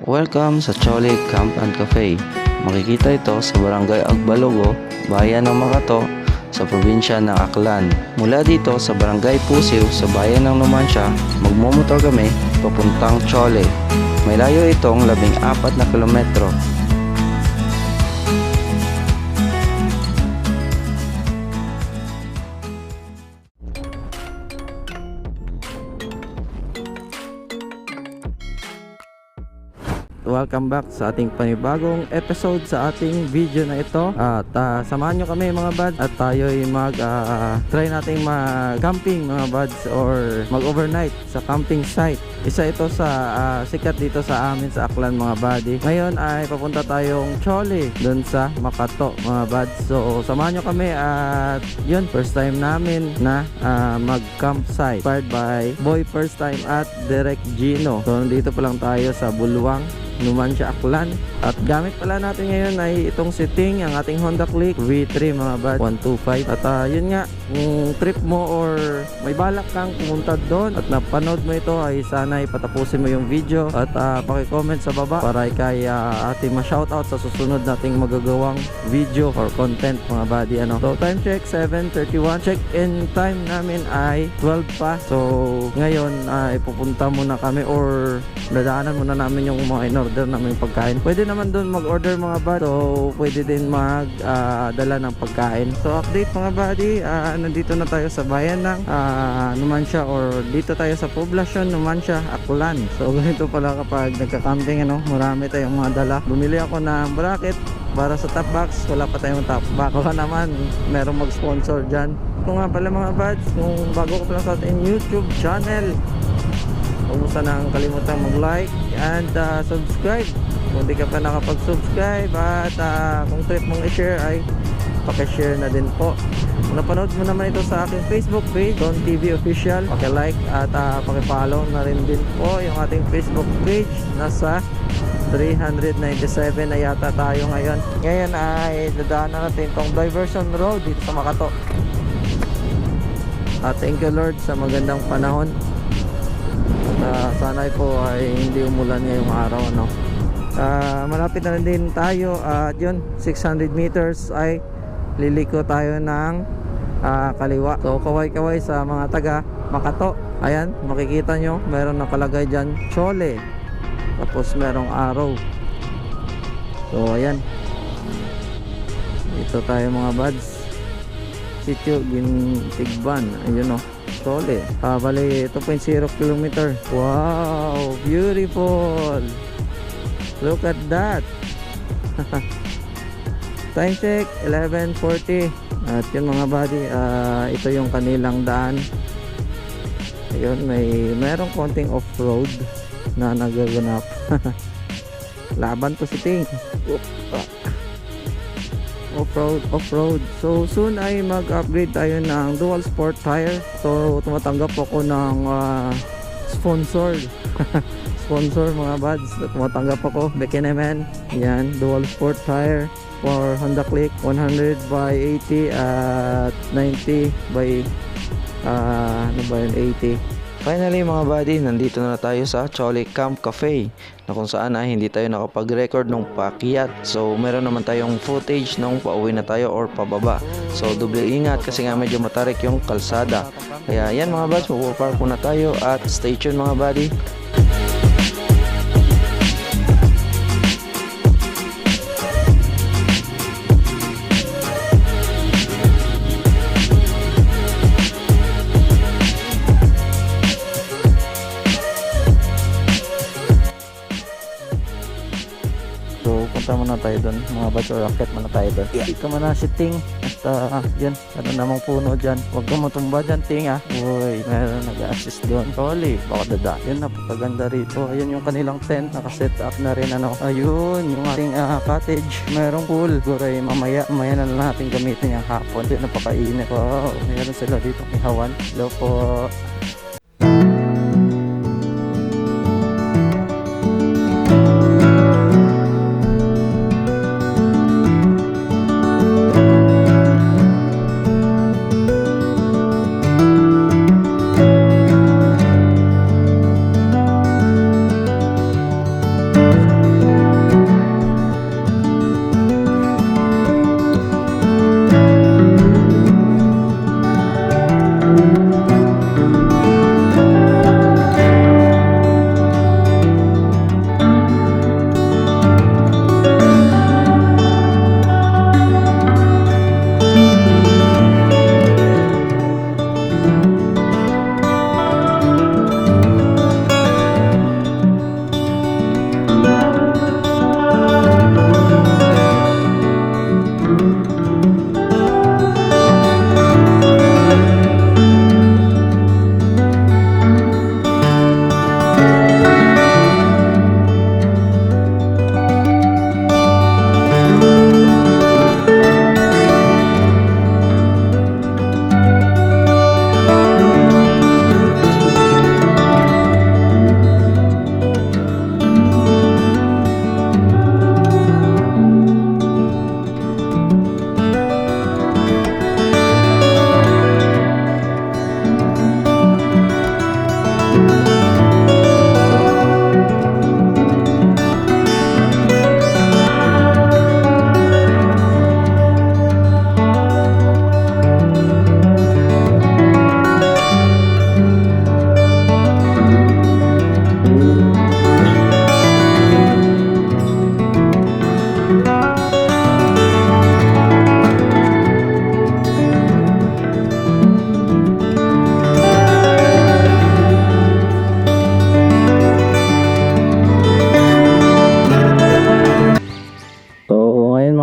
Welcome sa Chole Camp and Cafe. Makikita ito sa Barangay Agbalugo, Bayan ng Makato, sa probinsya ng Aklan. Mula dito sa Barangay Pusiw sa Bayan ng Numancia, magmumotor kami papuntang Chole. May layo itong 14 na kilometro. Welcome back sa ating panibagong episode sa ating video na ito. At samahan nyo kami mga buds at tayo'y try nating mag-camping mga buds or mag-overnight sa camping site. Isa ito sa sikat dito sa amin sa Aklan mga buddy. Ngayon ay papunta tayong Chole dun sa Makato mga buds. So samahan nyo kami at yun, first time namin na mag-campsite. Inspired by Boy First Time at Derek Gino. So nandito pa lang tayo sa Bulwang, Numancia, Aklan. At gamit pala natin ngayon ay itong setting, ang ating Honda Click V3 mga bad 125. At yun nga, kung trip mo or may balak kang pumunta doon at napanood mo ito ay sana ipatapusin mo yung video at paki-comment sa baba para kay ating ma-shoutout sa susunod nating magagawang video or content mga buddy. So time check 7:31, check in time namin ay 12 pa. So ngayon ay pupunta muna kami or dadaanan muna namin yung mga in-order namin pagkain. Pwede naman doon mag-order mga bad, so pwede din dala ng pagkain. So update mga buddy, nandito na tayo sa bayan ng Numancia or dito tayo sa poblasyon Numancia, Aklan. So ganito pala kapag nagka-camping, marami tayong mga dala. Bumili ako ng bracket para sa top box, wala pa tayong top box. Baka naman merong mag-sponsor dyan. Ito nga pala mga buds, kung bago ka pa lang sa ating YouTube channel, huwag mo sanang kalimutang mag-like and subscribe kung di ka pa nakapag-subscribe. At kung trip mong i-share ay pakishare na din po. Kung napanood mo naman ito sa aking Facebook page, Don TV Official, pakilike at pakipollow na rin din po yung ating Facebook page. Nasa 397 na yata tayo ngayon. Ngayon ay dadaanan natin itong diversion road dito sa Makato. Thank you Lord sa magandang panahon. Sana po ay hindi umulan ngayong araw, malapit na din tayo at yun, 600 meters ay liliko tayo ng kaliwa. So kaway-kaway sa mga taga Makato. Ayan, makikita nyo meron nakalagay dyan Chole, tapos merong arrow. So ayan, ito tayo mga buds, Sitio Gintigban. Ayun Chole. Bali 2.0 kilometer. Wow, beautiful. Look at that. Time check 11:40. At yun mga buddy, ito yung kanilang daan. Ayun, merong konting off-road na nagaganap. Laban to si Ting. Off-road. So soon ay mag-upgrade tayo ng dual sport tire. So tumatanggap ako ng sponsor. Sponsor mga buds. Tumatanggap ako, Bekineman. Yan, dual sport tire for Honda Click 100 by 80 at 90 by 80. Finally mga buddy, nandito na tayo sa Chole Camp Cafe na kung saan hindi tayo nakapag-record ng paakyat. So meron naman tayong footage nung pauwi na tayo or pababa. So doble ingat kasi nga medyo matarik yung kalsada. Kaya yan mga buds, mag-park muna tayo at stay tuned mga buddy. Punta muna tayo doon mga buds or rocket muna tayo doon. Dito muna si Ting at yan, ano namang puno dyan, huwag kang matumba dyan Ting uy, meron nag-assist doon. Chole, baka dada. Yun, napakaganda rito. Ayun yung kanilang tent, nakaset up na rin ayun, yung ating cottage, merong pool. Guray, mamaya na lang natin gamitin yung hapon. Yun, napakainit. Wow, meron sila dito ihawan. Hello po.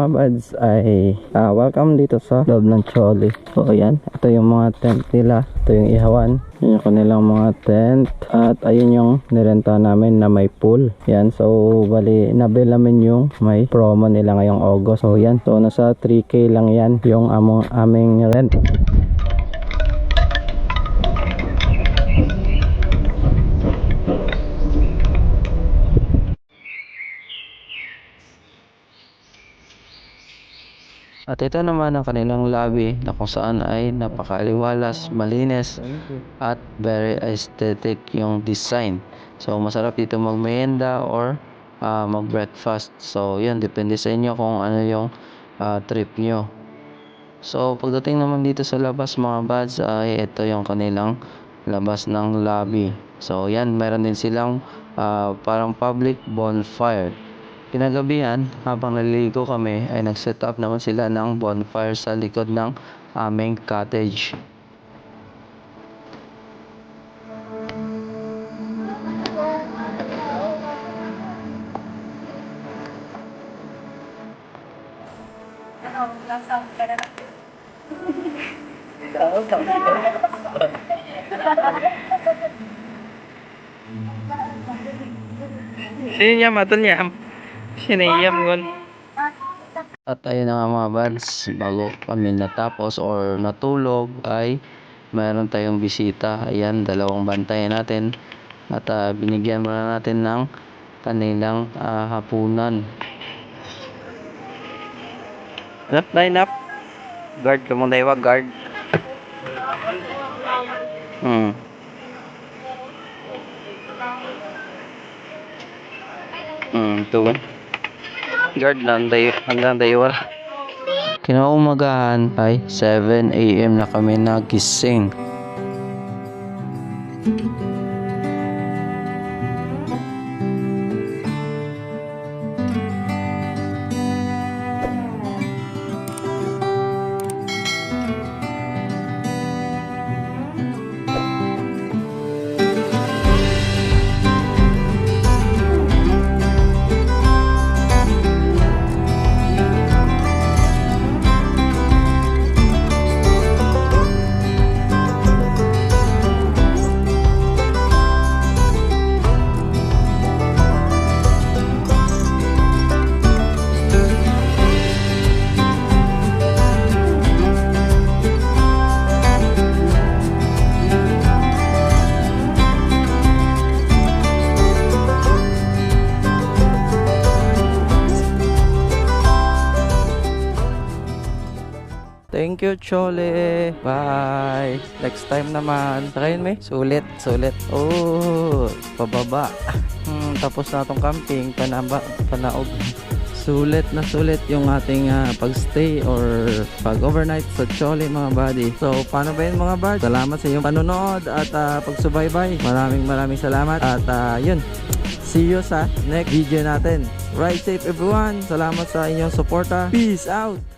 mga buds ay welcome dito sa loob ng Chole. So ayan, ito yung mga tent nila, ito yung ihawan, yun yung kanilang mga tent, at ayun yung nirenta namin na may pool. Yan, so bali nabil namin yung may promo nila ngayong August. So yan, so nasa 3K lang yan yung aming rent. At ito naman ang kanilang lobby na kung saan ay napakaliwalas, malinis at very aesthetic yung design. So masarap dito magmerienda or mag-breakfast. So yun, depende sa inyo kung ano yung trip nyo. So pagdating naman dito sa labas mga buds ay ito yung kanilang labas ng lobby. So yan, meron din silang parang public bonfire. Kinagabihan, habang naliligo kami, ay nag-set up naman sila ng bonfire sa likod ng aming cottage. Sino niya matol niya? Sinayam ngon. At ayun na nga mga buds, bago kami natapos or natulog ay mayroon tayong bisita. Ayan, dalawang bantay natin at binigyan muna natin ng kanilang hapunan. Line up. Guard ka mong daywa, guard. Ito ba? Guard lang dayo, hanggang daywa. Kinaumagahan ay 7 AM na kami nagising. Thank you, Chole. Bye. Next time naman. Takayin mo sulit. Oh, pababa. Tapos na itong camping. Panaog. Sulit yung ating pagstay or pag-overnight sa Chole mga buddy. So, paano ba yun mga buddy? Salamat sa iyong panonood at pagsubaybay. Maraming salamat. At yun. See you sa next video natin. Ride safe everyone. Salamat sa inyong suporta. Peace out.